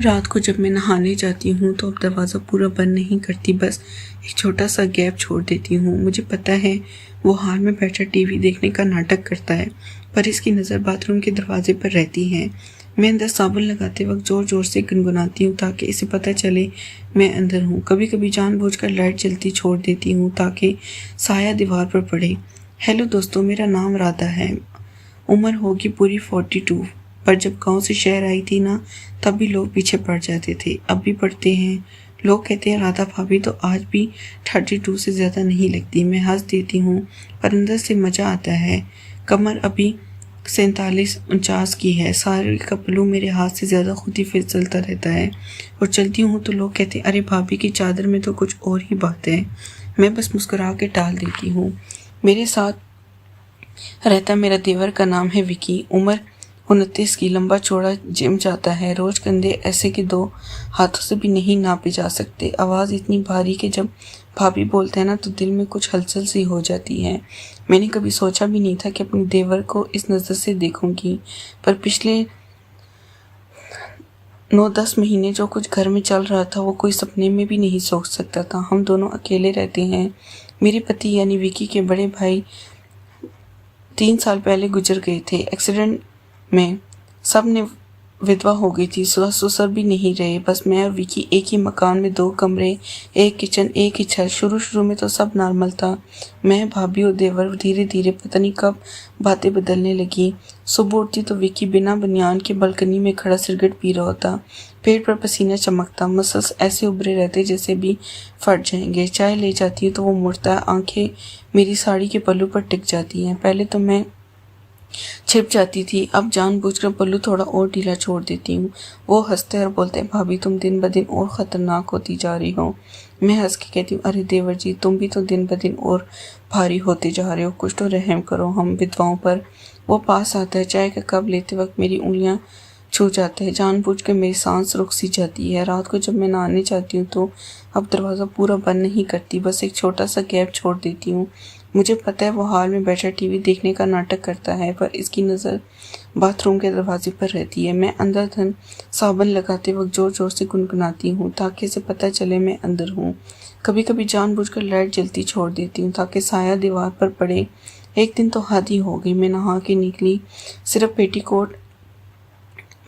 रात को जब मैं नहाने जाती हूँ तो अब दरवाज़ा पूरा बंद नहीं करती, बस एक छोटा सा गैप छोड़ देती हूँ। मुझे पता है वो हाल में बैठा टीवी देखने का नाटक करता है, पर इसकी नज़र बाथरूम के दरवाजे पर रहती है। मैं अंदर साबुन लगाते वक्त ज़ोर ज़ोर से गुनगुनाती हूँ ताकि इसे पता चले मैं अंदर हूँ। कभी कभी जानबूझकर लाइट जलती छोड़ देती हूँ ताकि साया दीवार पर पड़े। हेलो दोस्तों, मेरा नाम राधा है। उम्र होगी पूरी 42। पर जब गांव से शहर आई थी ना, तब भी लोग पीछे पड़ जाते थे, अब भी पड़ते हैं। लोग कहते हैं राधा भाभी तो आज भी 32 से ज़्यादा नहीं लगती। मैं हंस देती हूँ, पर अंदर से मज़ा आता है। कमर अभी 47-49 की है। सारे का पल्लू मेरे हाथ से ज़्यादा खुद ही फिसलता रहता है और चलती हूँ तो लोग कहते हैं अरे भाभी की चादर में तो कुछ और ही बात है। मैं बस मुस्कुरा के टाल देती हूँ। मेरे साथ रहता मेरा देवर का नाम है विकी। उम्र 29 की, लंबा चौड़ा, जिम जाता है। रोज कंधे ऐसे कि 2 हाथों से भी नहीं नापे जा सकते। आवाज़ इतनी भारी कि जब भाभी बोलते हैं ना तो दिल में कुछ हलचल सी हो जाती है। मैंने कभी सोचा भी नहीं था कि अपने देवर को इस नज़र से देखूंगी, पर पिछले 9-10 महीने जो कुछ घर में चल रहा था वो कोई सपने में भी नहीं सोच सकता था। हम दोनों अकेले रहते हैं। मेरे पति यानी विकी के बड़े भाई 3 साल पहले गुजर गए थे एक्सीडेंट में। सब ने विधवा हो गई थी, ससुर भी नहीं रहे। बस मैं और विकी एक ही मकान में 2 कमरे, एक किचन, एक ही छत। शुरू में तो सब नॉर्मल था। मैं, भाभी और देवर। धीरे धीरे पता नहीं कब बातें बदलने लगी। सुबह उठती तो विकी बिना बनियान के बालकनी में खड़ा सिगरेट पी रहा होता। पेट पर पसीना चमकता, मसल्स ऐसे उभरे रहते जैसे भी फट जाएंगे। चाय ले जाती हूँ तो वो मुड़ता, आंखें मेरी साड़ी के पल्लू पर टिक जाती हैं। पहले तो मैं छिप जाती थी, अब जानबूझकर पल्लू थोड़ा और ढीला छोड़ देती हूँ। वो हंसते और बोलते हैं भाभी तुम दिन ब दिन और खतरनाक होती जा रही हो। मैं हंस के कहती हूँ अरे देवर जी, तुम भी तो दिन ब दिन और भारी होते जा रहे हो, कुछ तो रहम करो हम विधवाओं पर। वो पास आता है, चाय का कप लेते वक्त मेरी उंगलियां छू जाते हैं। जानबूझ के मेरी सांस रुक सी जाती है। रात को जब मैं नहाने जाती हूँ तो अब दरवाज़ा पूरा बंद नहीं करती, बस एक छोटा सा गैप छोड़ देती हूँ। मुझे पता है वो हाल में बैठा टीवी देखने का नाटक करता है, पर इसकी नज़र बाथरूम के दरवाजे पर रहती है। मैं अंदर धन साबुन लगाते वक्त जोर जोर से गुनगुनाती हूँ ताकि इसे पता चले मैं अंदर हूँ। कभी कभी जानबूझकर लाइट जलती छोड़ देती हूँ ताकि साया दीवार पर पड़े। एक दिन तो हद ही हो गई। मैं नहा के निकली, सिर्फ पेटीकोट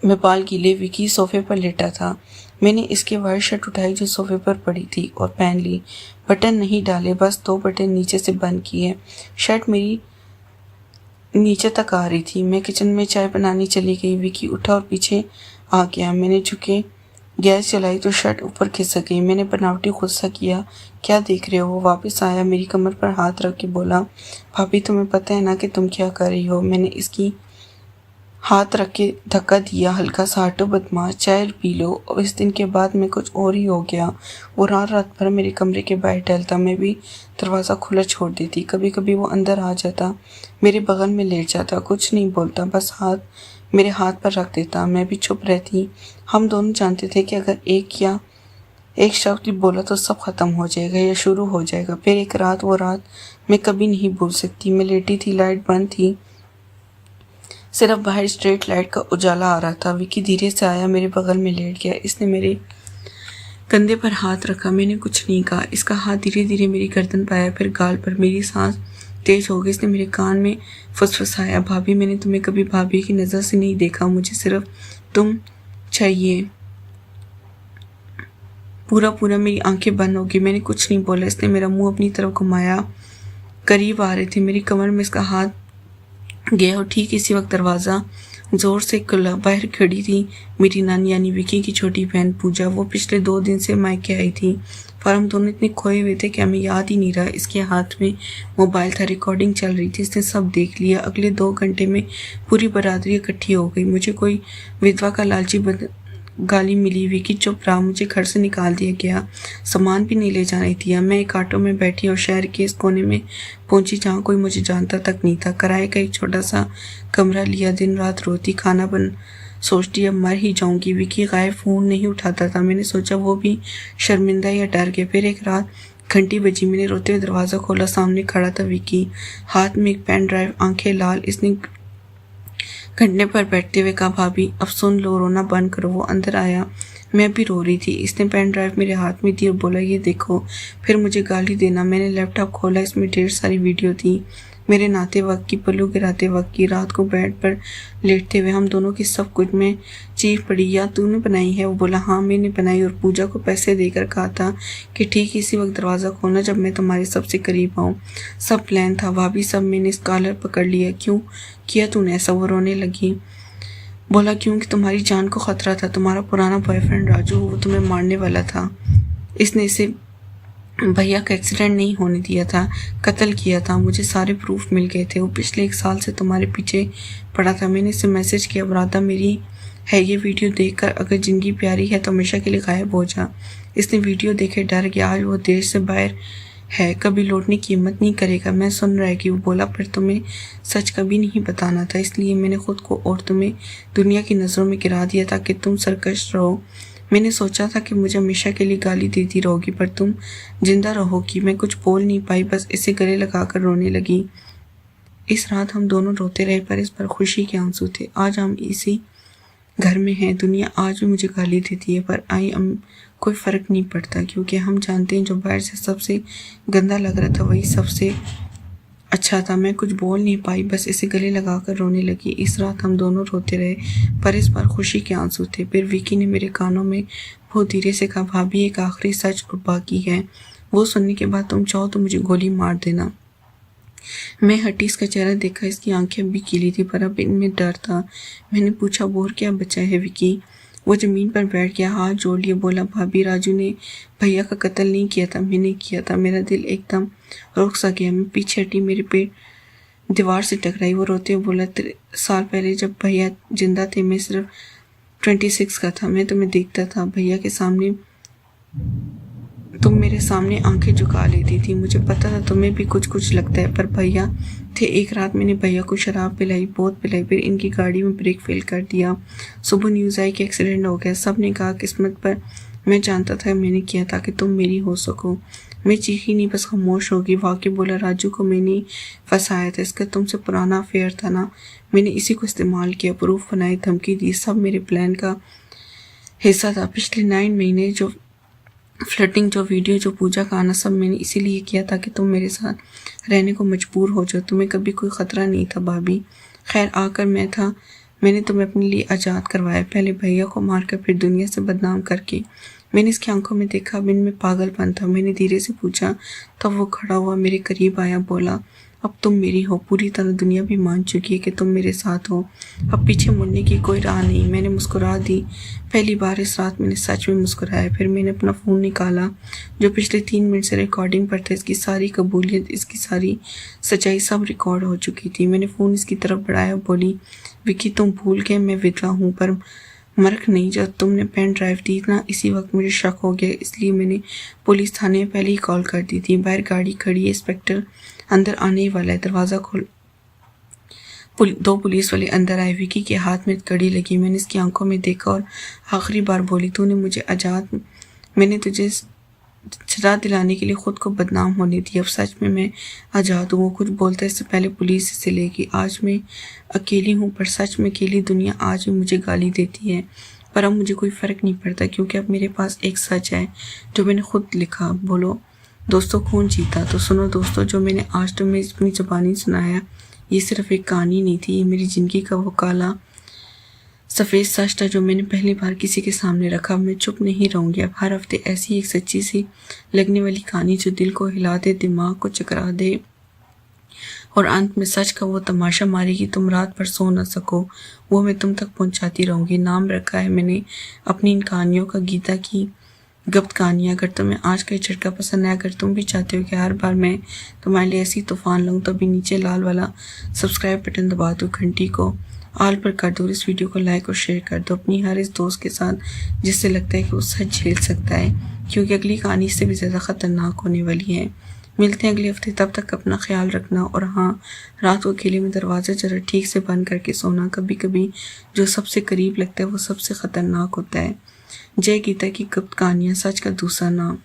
में बाल गीले। विकी सोफे पर लेटा था। मैंने इसकी वाइट शर्ट उठाई जो सोफे पर पड़ी थी और पहन ली। बटन नहीं डाले, बस 2 बटन नीचे से बंद किए। शर्ट मेरी नीचे तक आ रही थी। मैं किचन में चाय बनाने चली गई। विकी उठा और पीछे आ गया। मैंने झुके गैस चलाई तो शर्ट ऊपर खिसक गई। मैंने बनावटी गुस्सा किया, क्या देख रहे हो? वो वापस आया, मेरी कमर पर हाथ रख के बोला भाभी तुम्हें पता है ना कि तुम क्या कर रही हो? मैंने इसकी हाथ रख के धक्का दिया, हल्का सा, हटो बदमाश, चाय पी लो। और इस दिन के बाद मैं कुछ और ही हो गया। वो रात रात भर मेरे कमरे के बाहर टहलता, मैं भी दरवाज़ा खुला छोड़ देती। कभी कभी वो अंदर आ जाता, मेरे बगल में लेट जाता, कुछ नहीं बोलता, बस हाथ मेरे हाथ पर रख देता। मैं भी चुप रहती। हम दोनों जानते थे कि अगर एक शब्द बोला तो सब खत्म हो जाएगा या शुरू हो जाएगा। फिर एक रात, वो रात मैं कभी नहीं भूल सकती। मैं लेटी थी, लाइट बंद थी, सिर्फ बाहर स्ट्रीट लाइट का उजाला आ रहा था। विकी धीरे से आया, मेरे बगल में लेट गया। इसने मेरे कंधे पर हाथ रखा। मैंने कुछ नहीं कहा। इसका हाथ धीरे धीरे मेरी गर्दन पर आया, फिर गाल पर। मेरी सांस तेज हो गई। इसने मेरे कान में फुसफुसाया, भाभी मैंने तुम्हें कभी भाभी की नज़र से नहीं देखा, मुझे सिर्फ तुम चाहिए। पूरा मेरी आंखें बंद हो गई। मैंने कुछ नहीं बोला। इसने मेरा मुंह अपनी तरफ घुमाया। करीब आ रहे थे, मेरी कमर में इसका हाथ गया और ठीक इसी वक्त दरवाज़ा जोर से खुला। बाहर खड़ी थी मेरी नानी यानी विकी की छोटी बहन पूजा। वो पिछले 2 दिन से मायके आई थी, पर हम दोनों इतने खोए हुए थे कि हमें याद ही नहीं रहा। इसके हाथ में मोबाइल था, रिकॉर्डिंग चल रही थी, इसने सब देख लिया। अगले 2 घंटे में पूरी बरादरी इकट्ठी हो गई। मुझे कोई विधवा का लालची गाली मिली। विकी चुप रहा, मुझे घर से निकाल दिया गया, सामान भी नहीं ले जाने दिया। मैं एक ऑटो में बैठी और शहर के इस कोने में पहुंची जहाँ कोई मुझे जानता तक नहीं था। किराए का एक छोटा सा कमरा लिया। दिन रात रोती, खाना बन सोचती अब मर ही जाऊंगी। विकी गायब, फोन नहीं उठाता था। मैंने सोचा वो भी शर्मिंदा या डर गया। फिर एक रात घंटी बजी, मैंने रोते हुए दरवाज़ा खोला। सामने खड़ा था विकी, हाथ में एक पेन ड्राइव, आंखें लाल। इसने घंटे पर बैठते हुए कहा भाभी अब सुन लो, रोना बंद करो। वो अंदर आया, मैं भी रो रही थी। इसने पेन ड्राइव मेरे हाथ में दी और बोला, ये देखो, फिर मुझे गाली देना। मैंने लैपटॉप खोला, इसमें ढेर सारी वीडियो थी मेरे नहाते वक्त की, पल्लू गिराते वक्त की, रात को बेड पर लेटते हुए हम दोनों की। सब कुछ में चीख पड़ी, या तूने बनाई है? वो बोला, हाँ मैंने बनाई, और पूजा को पैसे देकर कहा था कि ठीक इसी वक्त दरवाज़ा खोलना जब मैं तुम्हारे सबसे करीब आऊँ। सब प्लान था भाभी, सब। मैंने कॉलर पकड़ लिया। क्यों किया तूने ऐसा? वो रोने लगी। बोला, क्योंकि तुम्हारी जान को खतरा था। तुम्हारा पुराना बॉयफ्रेंड राजू, वो तुम्हें मारने वाला था। इसने इसे भैया का एक्सीडेंट नहीं होने दिया था, कत्ल किया था। मुझे सारे प्रूफ मिल गए थे। वो पिछले 1 साल से तुम्हारे पीछे पड़ा था। मैंने इसे मैसेज किया, मुरादा मेरी है ये वीडियो देखकर अगर जिंदगी प्यारी है तो हमेशा के लिए गायब हो जा। इसने वीडियो देखे डर गया। आज वो देश से बाहर है, कभी लौटने की हिम्मत नहीं करेगा। मैं सुन रहा कि वो बोला, पर तुम्हें सच कभी नहीं बताना था, इसलिए मैंने खुद को और तुम्हें दुनिया की नज़रों में गिरा दिया ताकि तुम सरकश रहो। मैंने सोचा था कि मुझे हमेशा के लिए गाली देती रहोगी, पर तुम जिंदा रहोगी। मैं कुछ बोल नहीं पाई, बस इसे गले लगाकर रोने लगी। इस रात हम दोनों रोते रहे, पर इस पर खुशी के आंसू थे। आज हम इसी घर में हैं। दुनिया आज भी मुझे गाली देती है, पर कोई फ़र्क नहीं पड़ता, क्योंकि हम जानते हैं जो बाहर से सबसे गंदा लग रहा था वही सबसे अच्छा था। मैं कुछ बोल नहीं पाई, बस इसे गले लगाकर रोने लगी। इस रात हम दोनों रोते रहे, पर इस बार खुशी के आंसू थे। फिर विकी ने मेरे कानों में बहुत धीरे से कहा, भाभी एक आखिरी सच बाकी है, वो सुनने के बाद तुम चाहो तो मुझे गोली मार देना। मैं हटी, इसका चेहरा देखा, इसकी आंखें भी गीली थी, पर अब इनमें डर था। मैंने पूछा, बोर क्या बचा है विकी? वो ज़मीन पर बैठ गया, हाथ जोड़ लिए, बोला, भाभी राजू ने भैया का कत्ल नहीं किया था, मैंने किया था। मेरा दिल एकदम रुक सा गया। मैं पीछे हटी, मेरे पेट दीवार से टकराई। वो रोते हुए बोला, 3 साल पहले जब भैया जिंदा थे मैं सिर्फ 26 का था। मैं तुम्हें देखता था भैया के सामने, तुम मेरे सामने आंखें झुका लेती थी। मुझे पता था तुम्हें भी कुछ कुछ लगता है, पर भैया थे। एक रात मैंने भैया को शराब पिलाई, बहुत पिलाई, फिर इनकी गाड़ी में ब्रेक फेल कर दिया। सुबह न्यूज़ आई कि एक्सीडेंट हो गया। सब ने कहा किस्मत, पर मैं जानता था मैंने किया ताकि तुम मेरी हो सको। मैं चीखी नहीं, बस खामोश होगी। वाकई बोला, राजू को मैंने फंसाया था, इसका तुमसे पुराना अफेयर था ना, मैंने इसी को इस्तेमाल किया, प्रूफ बनाई, धमकी दी, सब मेरे प्लान का हिस्सा था। पिछले 9 महीने जो फ्लर्टिंग, जो वीडियो, जो पूजा का आना, सब मैंने इसीलिए किया ताकि तुम मेरे साथ रहने को मजबूर हो जाओ। तुम्हें कभी कोई ख़तरा नहीं था भाभी। खैर आकर मैंने तुम्हें अपने लिए आज़ाद करवाया, पहले भैया को मारकर, फिर दुनिया से बदनाम करके। मैंने इसकी आंखों में देखा, अब इनमें पागलपन था। मैंने धीरे से पूछा, तब वो खड़ा हुआ, मेरे करीब आया, बोला, अब तुम मेरी हो। पूरी तरह दुनिया भी मान चुकी है कि तुम मेरे साथ हो। अब पीछे मुड़ने की कोई राह नहीं। मैंने मुस्कुरा दी। पहली बार इस रात मैंने सच में मुस्कुराया। फिर मैंने अपना फ़ोन निकाला जो पिछले 3 मिनट से रिकॉर्डिंग पर था। इसकी सारी कबूलियत, इसकी सारी सच्चाई सब रिकॉर्ड हो चुकी थी। मैंने फ़ोन इसकी तरफ बढ़ाया, बोली, विकी तुम भूल गए मैं विधवा हूँ, पर मर्क नहीं। जब तुमने पेन ड्राइव दी ना, इसी वक्त मुझे शक हो गया, इसलिए मैंने पुलिस थाने में पहले ही कॉल कर दी थी। बाहर गाड़ी खड़ी है, इंस्पेक्टर अंदर आने ही वाला है, दरवाज़ा खोल। 2 पुलिस वाले अंदर आए। विकी के हाथ में कड़ी लगी। मैंने इसकी आंखों में देखा और आखिरी बार बोली, तूने मुझे आज़ाद, मैंने तुझे सजा दिलाने के लिए खुद को बदनाम होने दिया। अब सच में मैं आज़ाद हूँ। वो कुछ बोलता इससे पहले पुलिस इसे ले गई। आज मैं अकेली हूँ, पर सच में अकेली। दुनिया आज भी मुझे गाली देती है, पर अब मुझे कोई फ़र्क नहीं पड़ता, क्योंकि अब मेरे पास एक सच है जो मैंने खुद लिखा। बोलो दोस्तों, कौन जीता? तो सुनो दोस्तों, जो मैंने आज तुम्हें अपनी ज़बानी सुनाया, ये सिर्फ एक कहानी नहीं थी, ये मेरी ज़िंदगी का वो काला सफ़ेद सच था जो मैंने पहली बार किसी के सामने रखा। मैं चुप नहीं रहूँगी। अब हर हफ्ते ऐसी एक सच्ची सी लगने वाली कहानी जो दिल को हिला दे, दिमाग को चकरा दे और अंत में सच का वो तमाशा मारेगी, तुम रात भर सो न सको, वो मैं तुम तक पहुँचाती रहूँगी। नाम रखा है मैंने अपनी इन कहानियों का गीता की गुप्त कहानियाँ। अगर तुम्हें आज का झटका पसंद है, अगर तुम भी चाहते हो कि हर बार मैं तुम्हारे लिए ऐसी तूफान लाऊं, तो अभी नीचे लाल वाला सब्सक्राइब बटन दबा दो, घंटी को ऑल पर कर दो, इस वीडियो को लाइक और शेयर कर दो अपनी हर इस दोस्त के साथ जिससे लगता है कि वो सच झेल सकता है, क्योंकि अगली कहानी इससे भी ज़्यादा ख़तरनाक होने वाली है। मिलते हैं अगले हफ्ते, तब तक अपना ख्याल रखना। और हाँ, रात को अकेले में दरवाज़ा जरा ठीक से बंद करके सोना। कभी कभी जो सबसे करीब लगता है वो सबसे ख़तरनाक होता है। जय गीता की गुप्त कहानियाँ, सच का दूसरा नाम।